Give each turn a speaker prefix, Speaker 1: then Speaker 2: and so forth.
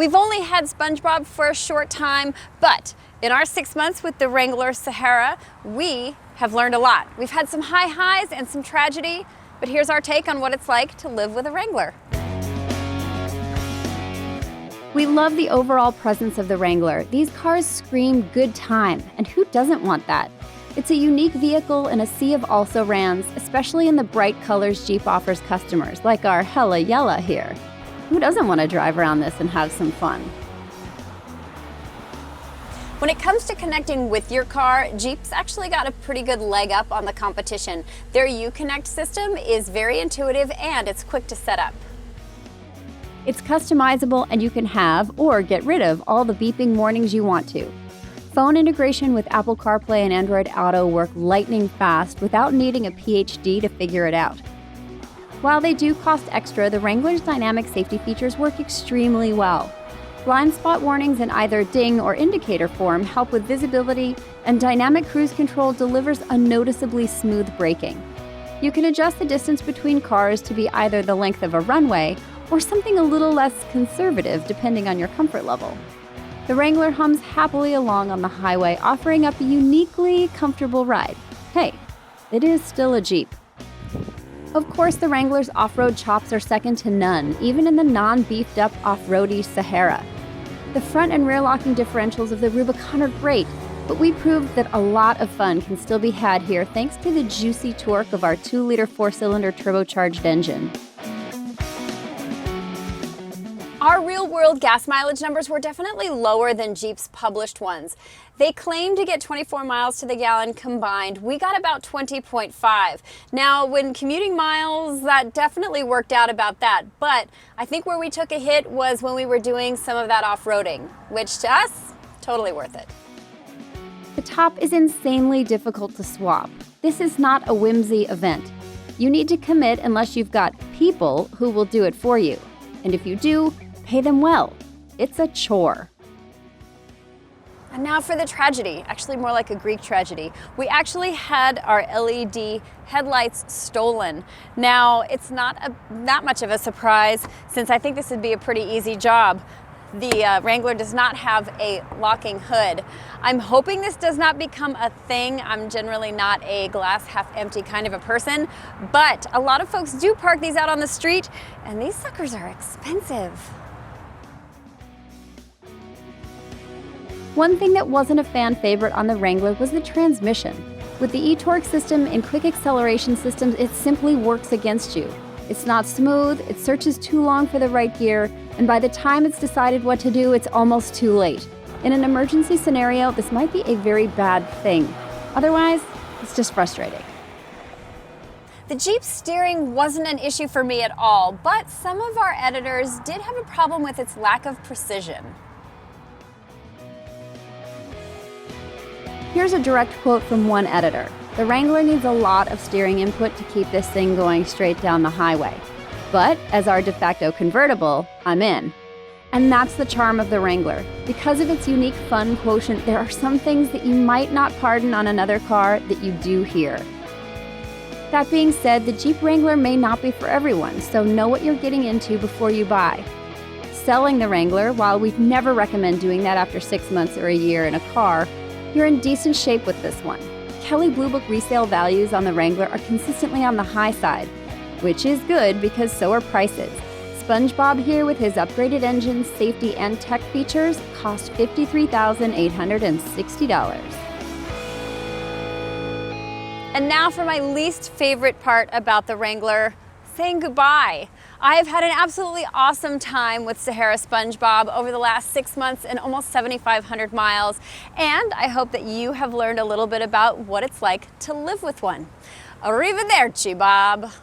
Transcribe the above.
Speaker 1: We've only had Spongebob for a short time, but in our 6 months with the Wrangler Sahara, we have learned a lot. We've had some high highs and some tragedy, but here's our take on what it's like to live with a Wrangler.
Speaker 2: We love the overall presence of the Wrangler. These cars scream good time, and who doesn't want that? It's a unique vehicle in a sea of also-rans, especially in the bright colors Jeep offers customers, like our Hellayella here. Who doesn't want to drive around this and have some fun?
Speaker 1: When it comes to connecting with your car, Jeep's actually got a pretty good leg up on the competition. Their Uconnect system is very intuitive and it's quick to set up.
Speaker 2: It's customizable and you can have or get rid of all the beeping warnings you want to. Phone integration with Apple CarPlay and Android Auto work lightning fast without needing a Ph.D. to figure it out. While they do cost extra, the Wrangler's dynamic safety features work extremely well. Blind spot warnings in either ding or indicator form help with visibility, and dynamic cruise control delivers a noticeably smooth braking. You can adjust the distance between cars to be either the length of a runway or something a little less conservative depending on your comfort level. The Wrangler hums happily along on the highway, offering up a uniquely comfortable ride. Hey, it is still a Jeep. Of course, the Wrangler's off-road chops are second to none, even in the non-beefed-up off-roady Sahara. The front and rear locking differentials of the Rubicon are great, but we proved that a lot of fun can still be had here thanks to the juicy torque of our 2-liter 4-cylinder turbocharged engine.
Speaker 1: Our real-world gas mileage numbers were definitely lower than Jeep's published ones. They claim to get 24 miles to the gallon combined. We got about 20.5. Now, when commuting miles, that definitely worked out about that. But I think where we took a hit was when we were doing some of that off-roading, which to us, totally worth it.
Speaker 2: The top is insanely difficult to swap. This is not a whimsy event. You need to commit unless you've got people who will do it for you. And if you do, pay them well. It's a chore.
Speaker 1: And now for the tragedy, actually more like a Greek tragedy. We actually had our LED headlights stolen. Now, it's not that much of a surprise since I think this would be a pretty easy job. The Wrangler does not have a locking hood. I'm hoping this does not become a thing. I'm generally not a glass half empty kind of a person, but a lot of folks do park these out on the street, and these suckers are expensive.
Speaker 2: One thing that wasn't a fan favorite on the Wrangler was the transmission. With the e-torque system and quick acceleration systems, it simply works against you. It's not smooth, it searches too long for the right gear, and by the time it's decided what to do, it's almost too late. In an emergency scenario, this might be a very bad thing. Otherwise, it's just frustrating.
Speaker 1: The Jeep steering wasn't an issue for me at all, but some of our editors did have a problem with its lack of precision.
Speaker 2: Here's a direct quote from one editor. The Wrangler needs a lot of steering input to keep this thing going straight down the highway. But as our de facto convertible, I'm in. And that's the charm of the Wrangler. Because of its unique fun quotient, there are some things that you might not pardon on another car that you do here. That being said, the Jeep Wrangler may not be for everyone, so know what you're getting into before you buy. Selling the Wrangler, while we'd never recommend doing that after 6 months or a year in a car, you're in decent shape with this one. Kelley Blue Book resale values on the Wrangler are consistently on the high side, which is good because so are prices. Spongebob here with his upgraded engine, safety, and tech features cost $53,860.
Speaker 1: And now for my least favorite part about the Wrangler, saying goodbye. I have had an absolutely awesome time with Sahara Spongebob over the last 6 months and almost 7,500 miles, and I hope that you have learned a little bit about what it's like to live with one. Arrivederci, Bob.